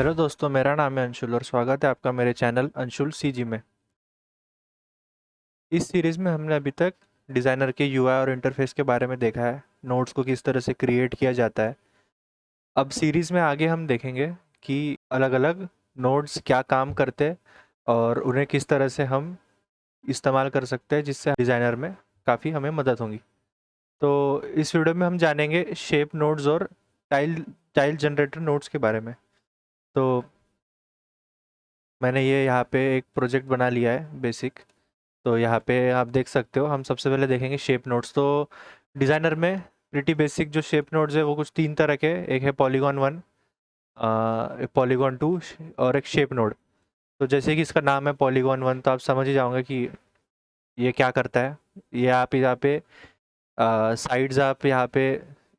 Hello दोस्तों, मेरा नाम है अंशुल और स्वागत है आपका मेरे चैनल अंशुल सीजी में। इस सीरीज़ में हमने अभी तक डिज़ाइनर के यूआई और इंटरफेस के बारे में देखा है, नोड्स को किस तरह से क्रिएट किया जाता है। अब सीरीज़ में आगे हम देखेंगे कि अलग-अलग नोड्स क्या काम करते हैं और उन्हें किस तरह से हम इस्तेमाल कर सकते हैं, जिससे डिज़ाइनर में काफ़ी हमें मदद होगी। तो इस वीडियो में हम जानेंगे शेप नोड्स और टाइल टाइल जनरेटर नोड्स के बारे में। तो मैंने ये यहाँ पे एक प्रोजेक्ट बना लिया है बेसिक। तो यहाँ पे आप देख सकते हो, हम सबसे पहले देखेंगे शेप नोड्स। तो डिज़ाइनर में प्रिटी बेसिक जो शेप नोड्स है वो कुछ तीन तरह के, एक है पॉलीगॉन वन, एक पॉलीगॉन टू और एक शेप नोड। तो जैसे कि इसका नाम है पॉलीगॉन वन, तो आप समझ ही जाओगे कि ये क्या करता है। ये आप यहाँ पे साइड्स आप यहाँ पे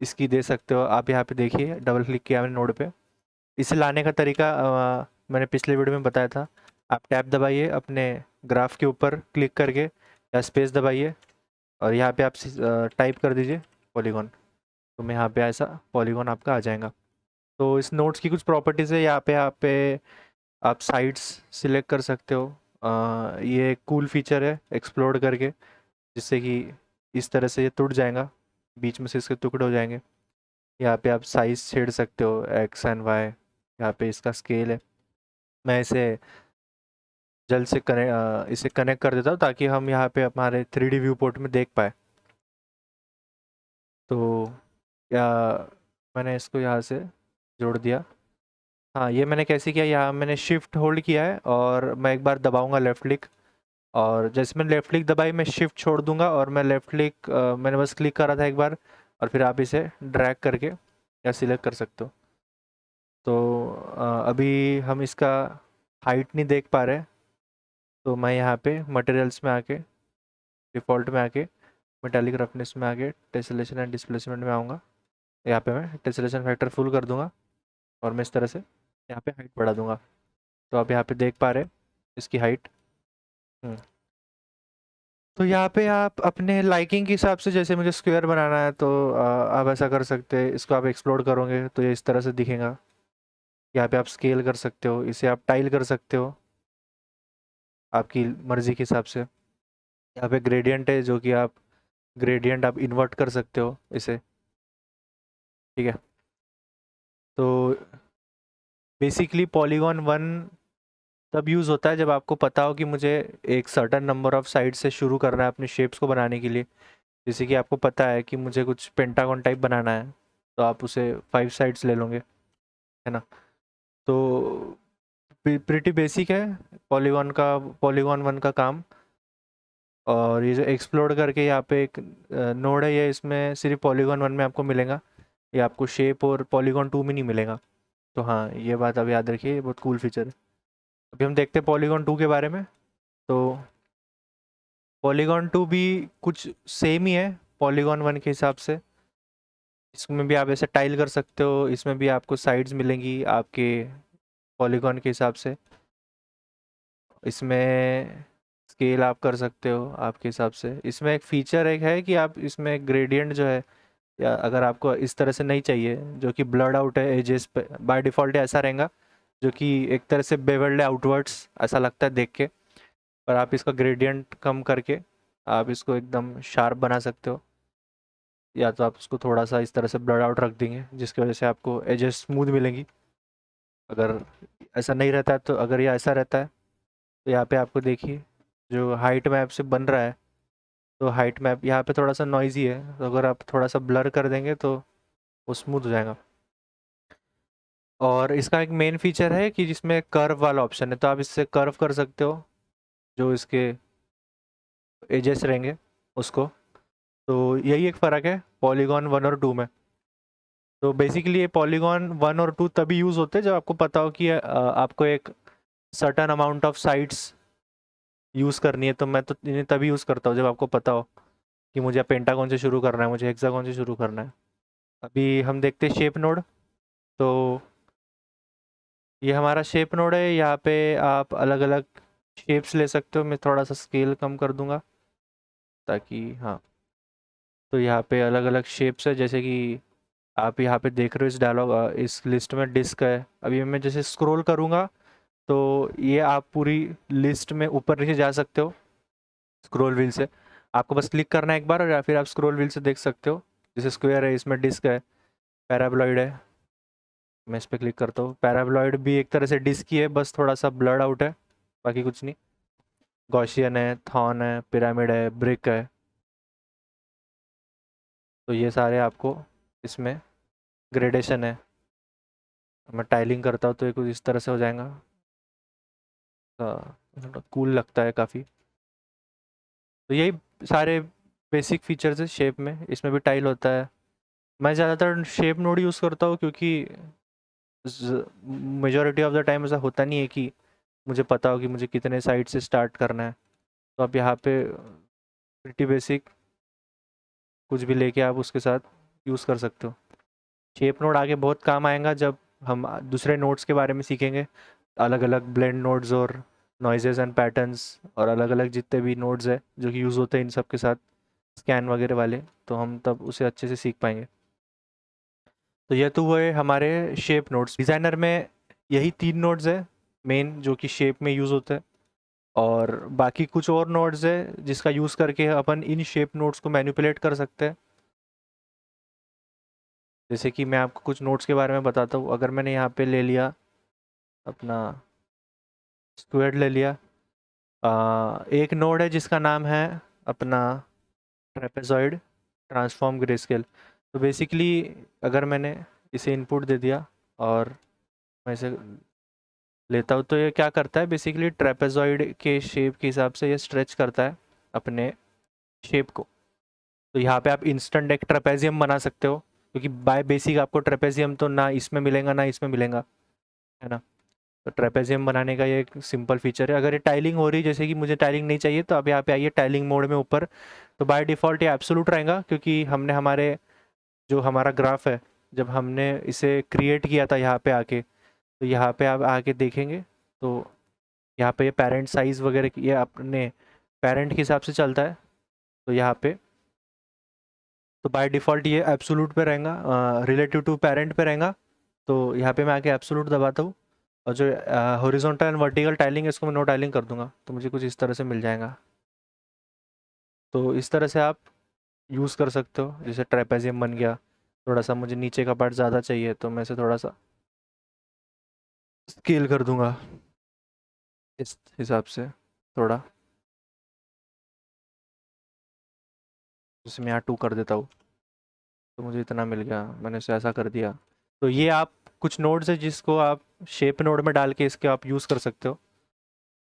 इसकी दे सकते हो। आप यहाँ पे देखिए, डबल क्लिक किया मैंने नोड पे। इसे लाने का तरीका मैंने पिछले वीडियो में बताया था। आप टैब दबाइए अपने ग्राफ के ऊपर क्लिक करके या स्पेस दबाइए और यहाँ पे आप टाइप कर दीजिए पॉलीगॉन। तो मैं यहाँ पे ऐसा पॉलीगॉन आपका आ जाएगा। तो इस नोट्स की कुछ प्रॉपर्टीज़ है। यहाँ पे आप साइड्स सिलेक्ट कर सकते हो। ये कूल फीचर है एक्सप्लोर करके, जिससे कि इस तरह से ये टूट जाएगा, बीच में से इसके टुकड़े हो जाएंगे। यहाँ पे आप साइज छेड़ सकते हो, एक्स एंड वाई। यहाँ पे इसका स्केल है। मैं इसे जल्द से इसे कनेक्ट कर देता हूँ ताकि हम यहाँ पे हमारे 3D व्यू पोर्ट में देख पाए। तो या मैंने इसको यहाँ से जोड़ दिया। हाँ, ये मैंने कैसे किया, यहाँ मैंने शिफ्ट होल्ड किया है और मैं एक बार दबाऊंगा लेफ़्ट क्लिक, और जैसे मैंने लेफ़्ट क्लिक दबाई मैं शिफ्ट छोड़ दूंगा और मैं लेफ़्ट क्लिक मैंने बस क्लिक करा था एक बार, और फिर आप इसे ड्रैग करके या सिलेक्ट कर सकते हो। तो अभी हम इसका हाइट नहीं देख पा रहे, तो मैं यहाँ पे मटेरियल्स में आके, डिफ़ॉल्ट में आके, मेटालिक रफनेस में आके टेसलेशन एंड डिस्प्लेसमेंट में आऊँगा। यहाँ पे मैं टेसलेशन फैक्टर फुल कर दूंगा और मैं इस तरह से यहाँ पे हाइट बढ़ा दूंगा। तो आप यहाँ पे देख पा रहे हैं इसकी हाइट। तो यहाँ पे आप अपने लाइकिंग के हिसाब से, जैसे मुझे स्क्वायर बनाना है तो आप ऐसा कर सकते हैं। इसको आप एक्सप्लोर करोगे तो ये इस तरह से दिखेगा। यहाँ पे आप स्केल कर सकते हो, इसे आप टाइल कर सकते हो आपकी मर्ज़ी के हिसाब से। यहाँ पे ग्रेडियंट है, जो कि आप ग्रेडियंट आप इन्वर्ट कर सकते हो इसे। ठीक है। तो बेसिकली पॉलीगॉन वन तब यूज़ होता है जब आपको पता हो कि मुझे एक सर्टेन नंबर ऑफ साइड से शुरू करना है अपने शेप्स को बनाने के लिए। जैसे कि आपको पता है कि मुझे कुछ पेंटागन टाइप बनाना है, तो आप उसे 5 साइड्स ले लोगे, है ना? तो प्रिटी बेसिक है पॉलीगॉन वन का काम। और ये जो एक्सप्लोर करके यहाँ पे एक नोड है, ये इसमें सिर्फ पॉलीगॉन वन में आपको मिलेगा। ये आपको शेप और पॉलीगॉन टू में नहीं मिलेगा। तो हाँ, ये बात आप याद रखिए, ये बहुत कूल फीचर है। अभी हम देखते हैं पॉलीगॉन टू के बारे में। तो पॉलीगॉन टू भी कुछ सेम ही है पॉलीगॉन वन के हिसाब से। इसमें भी आप ऐसे टाइल कर सकते हो, इसमें भी आपको साइड्स मिलेंगी आपके पॉलीगॉन के हिसाब से। इसमें स्केल आप कर सकते हो आपके हिसाब से। इसमें एक फीचर एक है कि आप इसमें ग्रेडियंट जो है, या अगर आपको इस तरह से नहीं चाहिए जो कि ब्लड आउट है एजेस पे, बाय डिफ़ॉल्ट ऐसा रहेगा जो कि एक तरह से बेवल्ड आउटवर्ड्स ऐसा लगता है देख के। पर आप इसका ग्रेडियंट कम करके आप इसको एकदम शार्प बना सकते हो, या तो आप उसको थोड़ा सा इस तरह से ब्लड आउट रख देंगे जिसकी वजह से आपको एजेस स्मूथ मिलेंगी। अगर ऐसा नहीं रहता है, तो अगर ये ऐसा रहता है तो यहाँ पे आपको देखिए जो हाइट मैप से बन रहा है, तो हाइट मैप यहाँ पे थोड़ा सा नॉइजी है, तो अगर आप थोड़ा सा ब्लर कर देंगे तो वो स्मूथ हो जाएगा। और इसका एक मेन फीचर है कि जिसमें कर्व वाला ऑप्शन है, तो आप इससे कर्व कर सकते हो जो इसके एजेस रहेंगे उसको। तो यही एक फ़र्क है पॉलीगॉन वन और टू में। तो बेसिकली ये पॉलीगॉन वन और टू तभी यूज़ होते हैं जब आपको पता हो कि आपको एक certain amount of sites use करनी है। तो मैं तो इन्हें तभी यूज़ करता हूँ जब आपको पता हो कि मुझे पेंटागन से शुरू करना है, मुझे हेक्सागन से शुरू करना है। अभी हम देखते हैं शेप नोड। तो ये हमारा शेप नोड है। यहाँ पे आप अलग अलग शेप्स ले सकते हो। मैं थोड़ा सा स्केल कम कर दूंगा ताकि हाँ। तो यहाँ पे अलग अलग शेप्स है, जैसे कि आप यहाँ पे देख रहे हो इस डायलॉग इस लिस्ट में डिस्क है। अभी मैं जैसे स्क्रॉल करूँगा तो ये आप पूरी लिस्ट में ऊपर नीचे जा सकते हो स्क्रॉल व्हील से। आपको बस क्लिक करना है एक बार, या फिर आप स्क्रॉल व्हील से देख सकते हो। जैसे स्क्वायर है, इसमें डिस्क है, पैराबॉलॉइड है। मैं इस पर क्लिक करता हूँ। पैराबॉलॉइड भी एक तरह से डिस्क ही है, बस थोड़ा सा ब्लड आउट है, बाकी कुछ नहीं। गॉसियन है, थॉन है, पिरामिड है, ब्रिक है। तो ये सारे आपको इसमें ग्रेडेशन है। मैं टाइलिंग करता हूँ तो ये कुछ इस तरह से हो जाएगा। कूल लगता है काफ़ी। तो यही सारे बेसिक फीचर्स है शेप में। इसमें भी टाइल होता है। मैं ज़्यादातर शेप नोड यूज़ करता हूँ क्योंकि मेजॉरिटी ऑफ द टाइम ऐसा होता नहीं है कि मुझे पता हो कि मुझे कितने साइड से स्टार्ट करना है। तो आप यहाँ पे प्रिटी बेसिक कुछ भी लेके आप उसके साथ यूज़ कर सकते हो। शेप नोड आगे बहुत काम आएगा जब हम दूसरे नोड्स के बारे में सीखेंगे, अलग अलग ब्लेंड नोड्स और नॉइजेस एंड पैटर्न्स और अलग अलग जितने भी नोड्स है जो कि यूज़ होते हैं इन सब के साथ, स्कैन वगैरह वाले, तो हम तब उसे अच्छे से सीख पाएंगे। तो ये तो हुए हमारे शेप नोड्स। डिज़ाइनर में यही 3 नोड्स है मेन जो कि शेप में यूज़ होते हैं, और बाकी कुछ और नोड्स है जिसका यूज़ करके अपन इन शेप नोड्स को मैनिपुलेट कर सकते हैं। जैसे कि मैं आपको कुछ नोड्स के बारे में बताता हूँ। अगर मैंने यहाँ पे ले लिया अपना स्क्वायर ले लिया, एक नोड है जिसका नाम है अपना ट्रेपेजॉइड ट्रांसफॉर्म ग्रेस्केल। तो बेसिकली अगर मैंने इसे इनपुट दे दिया और मैं इसे लेता हूँ तो ये क्या करता है, बेसिकली ट्रेपेजॉइड के शेप के हिसाब से ये स्ट्रेच करता है अपने शेप को। तो यहाँ पे आप इंस्टेंट एक ट्रेपेजियम बना सकते हो, क्योंकि बाय बेसिक आपको ट्रेपेजियम तो ना इसमें मिलेगा ना इसमें मिलेगा, है ना। तो ट्रेपेजियम बनाने का ये एक सिंपल फीचर है। अगर ये टाइलिंग हो रही है, जैसे कि मुझे टाइलिंग नहीं चाहिए, तो आप यहाँ पे आइए टाइलिंग मोड में ऊपर। तो बाय डिफ़ॉल्ट ये एब्सोल्यूट रहेगा, क्योंकि हमने हमारे जो हमारा ग्राफ है जब हमने इसे क्रिएट किया था यहाँ पे आके, तो यहाँ पे आप आके देखेंगे तो यहाँ पे ये पेरेंट साइज़ वगैरह ये अपने पेरेंट के हिसाब से चलता है। तो यहाँ पे तो बाय डिफ़ॉल्ट ये एब्सोल्यूट पे रहेगा, रिलेटिव टू पेरेंट पे रहेगा। तो यहाँ पे मैं आके एब्सोल्यूट दबाता हूँ, और जो हॉरिजॉन्टल एंड वर्टिकल टाइलिंग है इसको मैं नो टाइलिंग कर दूंगा, तो मुझे कुछ इस तरह से मिल जाएगा। तो इस तरह से आप यूज़ कर सकते हो। जैसे ट्रेपेजियम बन गया, थोड़ा सा मुझे नीचे का पार्ट ज़्यादा चाहिए तो मैं इसे थोड़ा सा स्केल कर दूंगा इस हिसाब से थोड़ा। जैसे मैं यहाँ 2 कर देता हूँ तो मुझे इतना मिल गया, मैंने इसे ऐसा कर दिया। तो ये आप कुछ नोड्स है जिसको आप शेप नोड में डाल के इसके आप यूज़ कर सकते हो।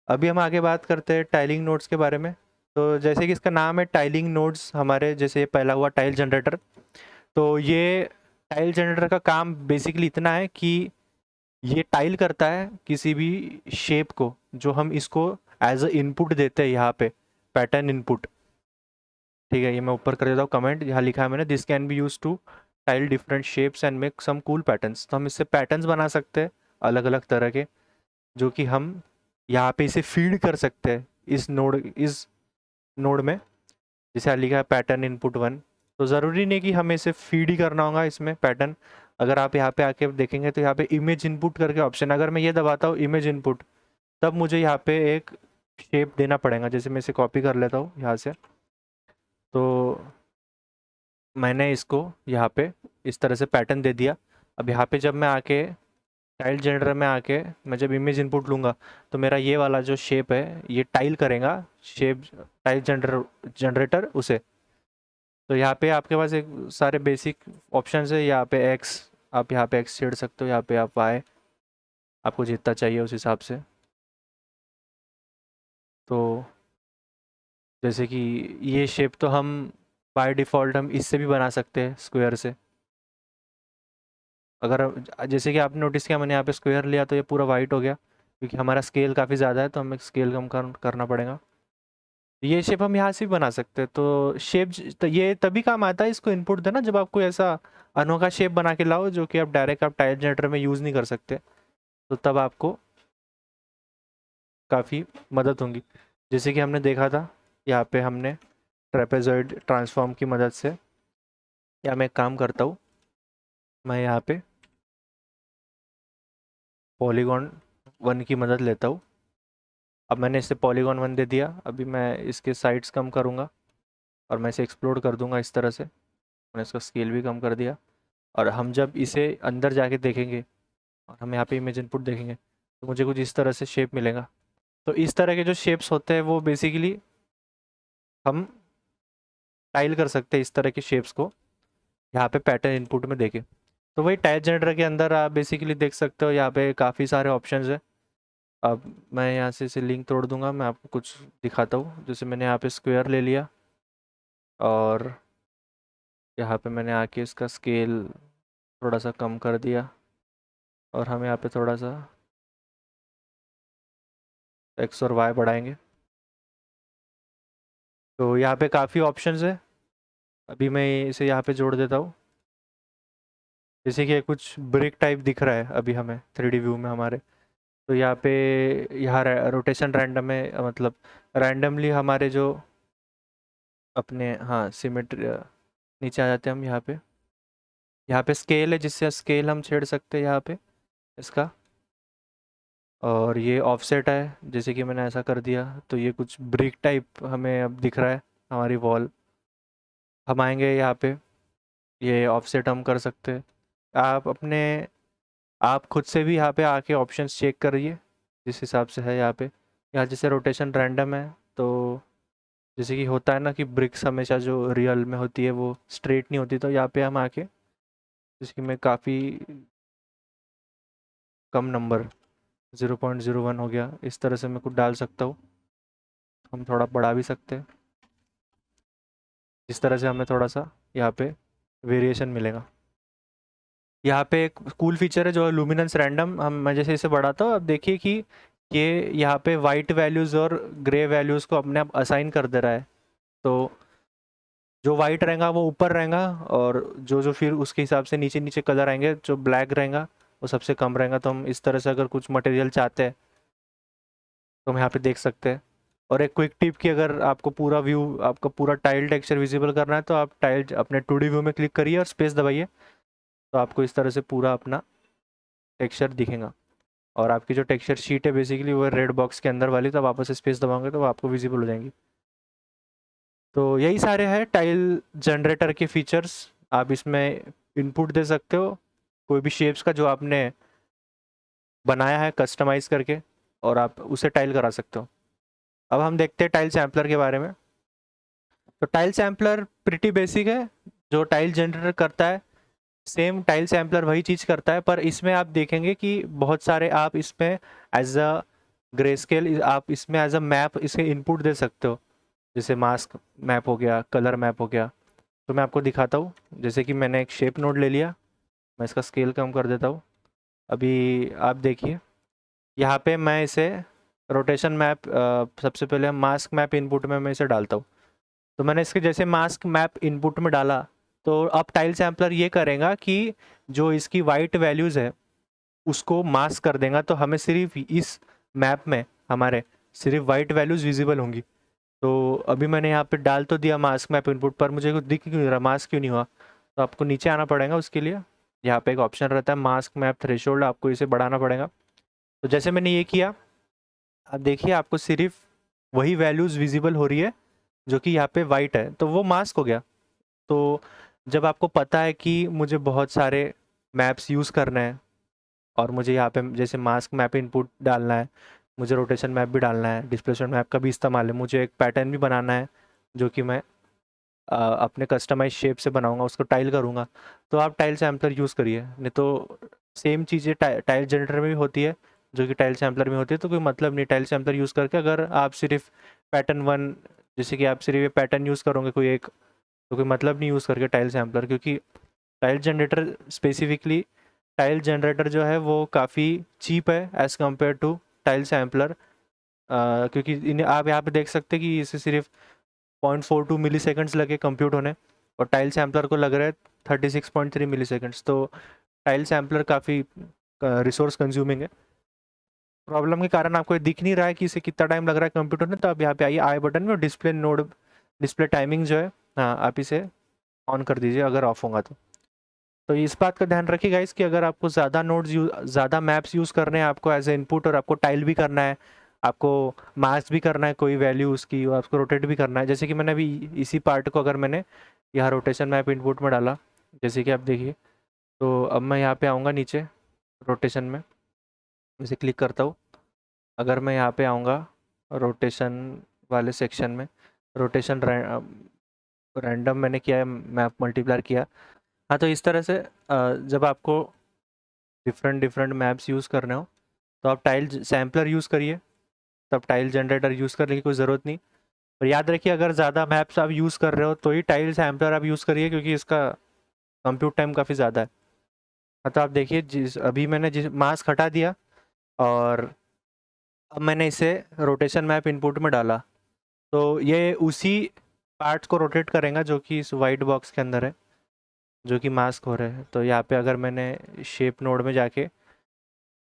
अभी हम आगे बात करते हैं टाइलिंग नोड्स के बारे में। तो जैसे कि इसका नाम है टाइलिंग नोड्स, हमारे जैसे पहला हुआ टाइल जनरेटर। तो ये टाइल जनरेटर का काम बेसिकली इतना है कि ये टाइल करता है किसी भी शेप को जो हम इसको एज अ इनपुट देते हैं यहाँ पे, पैटर्न इनपुट। ठीक है, ये मैं ऊपर कर देता हूँ कमेंट, यहाँ लिखा है मैंने, this can be use to tile different shapes and make some cool patterns. तो हम इससे पैटर्न्स बना सकते हैं अलग अलग तरह के, जो कि हम यहाँ पे इसे फीड कर सकते हैं इस नोड में। जैसे यहाँ लिखा है पैटर्न इनपुट 1। तो ज़रूरी नहीं कि हमें इसे फीड ही करना होगा इसमें पैटर्न। अगर आप यहाँ पे आके देखेंगे तो यहाँ पे इमेज इनपुट करके ऑप्शन, अगर मैं ये दबाता हूँ इमेज इनपुट, तब मुझे यहाँ पे एक शेप देना पड़ेगा। जैसे मैं इसे कॉपी कर लेता हूँ यहाँ से, तो मैंने इसको यहाँ पे इस तरह से पैटर्न दे दिया। अब यहाँ पे जब मैं आके टाइल जनरेटर में आके मैं जब इमेज इनपुट लूँगा तो मेरा ये वाला जो शेप है ये टाइल करेगा शेप, टाइल जनरेटर उसे। तो यहाँ पे आपके पास एक सारे बेसिक ऑप्शंस है। यहाँ पे एक्स, आप यहाँ पे एक्स छेड़ सकते हो, यहाँ पे आप वाई, आपको जितना चाहिए उस हिसाब से। तो जैसे कि ये शेप तो हम बाय डिफ़ॉल्ट हम इससे भी बना सकते हैं स्क्वायर से। अगर जैसे कि आपने नोटिस किया मैंने यहाँ पे स्क्वायर लिया तो ये पूरा वाइट हो गया, क्योंकि हमारा स्केल काफ़ी ज़्यादा है तो हमें स्केल कम करना पड़ेगा। ये शेप हम यहाँ से भी बना सकते हैं। तो शेप तो ये तभी काम आता है इसको इनपुट देना जब आप कोई ऐसा अनोखा शेप बना के लाओ जो कि आप डायरेक्ट आप टाइल जनरेटर में यूज़ नहीं कर सकते, तो तब आपको काफ़ी मदद होंगी। जैसे कि हमने देखा था यहाँ पे हमने ट्रेपेजॉइड ट्रांसफॉर्म की मदद से, या मैं एक काम करता हूँ मैं यहाँ पे पॉलीगॉन 1 की मदद लेता हूँ। अब मैंने इसे पॉलीगॉन 1 दे दिया। अभी मैं इसके साइड्स कम करूँगा और मैं इसे एक्सप्लोर कर दूँगा इस तरह से। मैंने इसका स्केल भी कम कर दिया और हम जब इसे अंदर जाके देखेंगे और हम यहाँ पे इमेज इनपुट देखेंगे तो मुझे कुछ इस तरह से शेप मिलेगा। तो इस तरह के जो शेप्स होते हैं वो बेसिकली हम टाइल कर सकते हैं इस तरह के शेप्स को यहाँ पे पैटर्न इनपुट में देके। तो वही टाइल जनरेटर के अंदर आप बेसिकली देख सकते हो, यहाँ पे काफ़ी सारे ऑप्शंस है। अब मैं यहाँ से इसे लिंक तोड़ दूंगा, मैं आपको कुछ दिखाता हूँ। जैसे मैंने यहाँ पे स्क्वायर ले लिया और यहाँ पे मैंने आके इसका स्केल थोड़ा सा कम कर दिया और हम यहाँ पे थोड़ा सा एक्स और वाई बढ़ाएंगे। तो यहाँ पे काफ़ी ऑप्शंस है। अभी मैं इसे यहाँ पे जोड़ देता हूँ। जैसे कि कुछ ब्रिक टाइप दिख रहा है अभी हमें 3D व्यू में हमारे। तो यहाँ पे यहाँ रोटेशन रैंडम है, मतलब रैंडमली हमारे जो अपने, हाँ, सिमेट्री नीचे आ जाते हैं हम यहाँ पे स्केल है जिससे स्केल हम छेड़ सकते हैं यहाँ पे इसका। और ये ऑफसेट है, जैसे कि मैंने ऐसा कर दिया तो ये कुछ ब्रिक टाइप हमें अब दिख रहा है हमारी वॉल। हम आएंगे यहाँ पे, ये ऑफसेट हम कर सकते हैं। आप अपने आप खुद से भी यहाँ पे आके ऑप्शंस चेक करिए जिस हिसाब से है यहाँ पे। यहाँ जैसे रोटेशन रैंडम है, तो जैसे कि होता है ना कि ब्रिक्स हमेशा जो रियल में होती है वो स्ट्रेट नहीं होती, तो यहाँ पे हम आके जैसे कि मैं काफ़ी कम नंबर 0.01 हो गया, इस तरह से मैं कुछ डाल सकता हूँ। हम थोड़ा बढ़ा भी सकते हैं, इस तरह से हमें थोड़ा सा यहाँ पे वेरिएशन मिलेगा। यहाँ पे एक कूल फीचर है जो लुमिनेंस रैंडम। मैं जैसे इसे बढ़ाता हूँ, अब देखिए कि ये यहाँ पे वाइट वैल्यूज़ और ग्रे वैल्यूज़ को अपने आप असाइन कर दे रहा है। तो जो वाइट रहेगा वो ऊपर रहेगा और जो जो फिर उसके हिसाब से नीचे नीचे कलर आएंगे, जो ब्लैक रहेगा वो सबसे कम रहेगा। तो हम इस तरह से अगर कुछ मटेरियल चाहते हैं तो हम यहाँ पे देख सकते हैं। और एक क्विक टिप कि अगर आपको पूरा व्यू, आपका पूरा टाइल टेक्सचर विजिबल करना है तो आप टाइल अपने 2D व्यू में क्लिक करिए और स्पेस दबाइए, तो आपको इस तरह से पूरा अपना टेक्सचर दिखेगा। और आपकी जो टेक्सचर शीट है बेसिकली वो रेड बॉक्स के अंदर वाली, तो आप वापस स्पेस दबाओगे तो वो आपको विजिबल हो जाएंगी। तो यही सारे हैं टाइल जनरेटर के फीचर्स। आप इसमें इनपुट दे सकते हो कोई भी शेप्स का जो आपने बनाया है कस्टमाइज करके, और आप उसे टाइल करा सकते हो। अब हम देखते हैं टाइल सैम्पलर के बारे में। तो टाइल सैम्पलर प्रिटी बेसिक है। जो टाइल जनरेटर करता है सेम टाइल सैम्पलर वही चीज़ करता है, पर इसमें आप देखेंगे कि बहुत सारे आप इसमें एज अ ग्रे स्केल, आप इसमें एज अ मैप इसे इनपुट दे सकते हो। जैसे मास्क मैप हो गया, कलर मैप हो गया। तो मैं आपको दिखाता हूँ। जैसे कि मैंने एक शेप नोड ले लिया, मैं इसका स्केल कम कर देता हूँ। अभी आप देखिए यहाँ पे मैं इसे रोटेशन मैप, सबसे पहले मास्क मैप इनपुट में मैं इसे डालता हूँ। तो मैंने इसके जैसे मास्क मैप इनपुट में डाला, तो अब टाइल सैम्पलर ये करेगा कि जो इसकी वाइट वैल्यूज़ है उसको मास्क कर देगा, तो हमें सिर्फ इस मैप में हमारे सिर्फ वाइट वैल्यूज़ विजिबल होंगी। तो अभी मैंने यहाँ पे डाल तो दिया मास्क मैप इनपुट, पर मुझे कुछ दिख क्यों नहीं रहा, मास्क क्यों नहीं हुआ। तो आपको नीचे आना पड़ेगा उसके लिए। यहाँ पे एक ऑप्शन रहता है मास्क मैप थ्रेशोल्ड, आपको इसे बढ़ाना पड़ेगा। तो जैसे मैंने ये किया, अब देखिए आपको सिर्फ वही वैल्यूज़ विजिबल हो रही है जो कि यहाँ पे वाइट है, तो वो मास्क हो गया। तो जब आपको पता है कि मुझे बहुत सारे मैप्स यूज़ करने हैं और मुझे यहाँ पे जैसे मास्क मैप इनपुट डालना है, मुझे रोटेशन मैप भी डालना है, डिस्प्लेसमेंट मैप का भी इस्तेमाल है, मुझे एक पैटर्न भी बनाना है जो कि मैं अपने कस्टमाइज शेप से बनाऊंगा, उसको टाइल करूंगा, तो आप टाइल सैम्पलर यूज़ करिए। नहीं तो सेम चीज़ें टाइल जनरेटर में भी होती है जो कि टाइल सैम्पलर में होती है, तो कोई मतलब नहीं टाइल सैम्पलर यूज़ करके। अगर आप सिर्फ पैटर्न वन, जैसे कि आप सिर्फ ये पैटर्न यूज़ करोगे कोई एक, तो कोई मतलब नहीं यूज़ करके टाइल सैम्पलर, क्योंकि tile generator specifically, tile generator जो है वो काफ़ी चीप है as compare to tile sampler. क्योंकि इन्हें आप यहाँ पे देख सकते हैं कि इसे सिर्फ 0.42 मिली सेकेंड्स लगे कंप्यूट होने, और टाइल सैम्पलर को लग रहा है 36.3 मिली सेकेंड्स। तो टाइल सैम्पलर काफ़ी रिसोर्स कंज्यूमिंग है। प्रॉब्लम के कारण आपको ये दिख नहीं रहा है कि इसे कितना टाइम लग रहा है कंप्यूट होने, तो आप यहाँ पे आइए आई बटन में, डिस्प्ले नोड, डिस्प्ले टाइमिंग जो है, हाँ, आप इसे ऑन कर दीजिए अगर ऑफ होगा तो। तो इस बात का ध्यान रखिए गाइस कि अगर आपको ज़्यादा ज़्यादा मैप्स यूज़ करने हैं आपको एज ए इनपुट, और आपको टाइल भी करना है, आपको मास्क भी करना है कोई वैल्यू उसकी, और आपको रोटेट भी करना है, जैसे कि मैंने अभी इसी पार्ट को अगर मैंने यहाँ रोटेशन मैप इनपुट में डाला, जैसे कि आप देखिए, तो अब मैं यहाँ पे आऊँगा नीचे रोटेशन में, इसे क्लिक करता हूँ। अगर मैं यहाँ पे आऊँगा रोटेशन वाले सेक्शन में, रोटेशन रैंडम मैंने किया है, मैप मल्टीप्लायर किया। हाँ, तो इस तरह से जब आपको डिफरेंट डिफरेंट मैप्स यूज़ करने हो तो आप टाइल सैम्पलर यूज़ करिए, तब टाइल जनरेटर यूज़ करने की कोई ज़रूरत नहीं। और याद रखिए अगर ज़्यादा मैप्स आप यूज़ कर रहे हो तो ही टाइल सैम्पलर आप यूज़ करिए, क्योंकि इसका कंप्यूट टाइम काफ़ी ज़्यादा है। हाँ, तो आप देखिए अभी मैंने जिस मास्क हटा दिया और अब मैंने इसे रोटेशन मैप इनपुट में डाला, तो ये उसी पार्ट्स को रोटेट करेगा जो कि इस वाइट बॉक्स के अंदर है, जो कि मास्क हो रहे हैं। तो यहाँ पे अगर मैंने शेप नोड में जाके,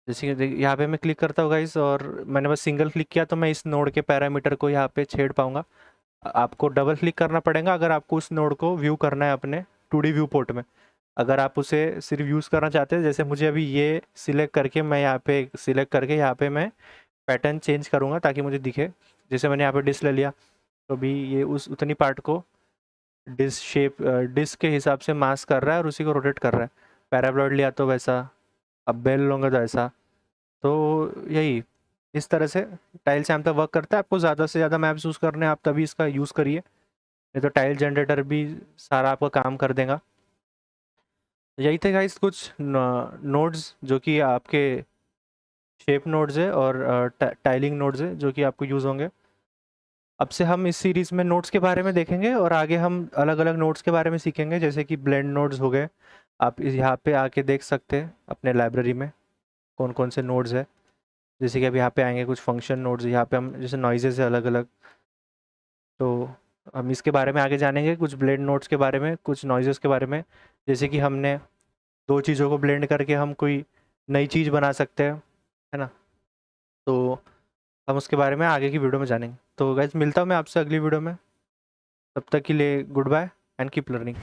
जैसे कि यहाँ पे मैं क्लिक करता हूँ गाइस, और मैंने बस सिंगल क्लिक किया तो मैं इस नोड के पैरामीटर को यहाँ पे छेड़ पाऊँगा। आपको डबल क्लिक करना पड़ेगा अगर आपको उस नोड को व्यू करना है अपने 2D व्यू पोर्ट में। अगर आप उसे सिर्फ यूज़ करना चाहते हैं, जैसे मुझे अभी ये सिलेक्ट करके मैं यहाँ पे सिलेक्ट करके यहाँ पे मैं पैटर्न चेंज करूँगा ताकि मुझे दिखे। जैसे मैंने यहाँ पे डिस ले लिया, तो अभी ये उस उतनी पार्ट को डिस के हिसाब से मास्क कर रहा है और उसी को रोटेट कर रहा है। पैराबॉलॉइड लिया तो वैसा, अब बेल लूँगा तो ऐसा। तो यही इस तरह से टाइल सैम्पलर वर्क करता है। आपको ज़्यादा से ज़्यादा मैप्स यूज़ करने हैं आप तभी इसका यूज़ करिए, नहीं तो टाइल जनरेटर भी सारा आपका काम कर देगा। यही थे गाइस कुछ नोड्स जो कि आपके शेप नोड्स है और टाइलिंग नोड्स है जो कि आपको यूज़ होंगे। अब से हम इस सीरीज़ में नोड्स के बारे में देखेंगे और आगे हम अलग अलग नोड्स के बारे में सीखेंगे, जैसे कि ब्लेंड नोड्स हो गए। आप यहाँ पे आके देख सकते हैं अपने लाइब्रेरी में कौन कौन से नोड्स है। जैसे कि अब यहाँ पे आएंगे कुछ फंक्शन नोड्स, यहाँ पे हम जैसे नॉइजेस है अलग अलग, तो हम इसके बारे में आगे जानेंगे, कुछ ब्लेंड नोड्स के बारे में, कुछ नॉइजेस के बारे में। जैसे कि हमने दो चीज़ों को ब्लेंड करके हम कोई नई चीज़ बना सकते हैं, है ना। तो हम उसके बारे में आगे की वीडियो में जानेंगे। तो गाइस मिलता हूँ मैं आपसे अगली वीडियो में, तब तक के लिए goodbye and keep learning.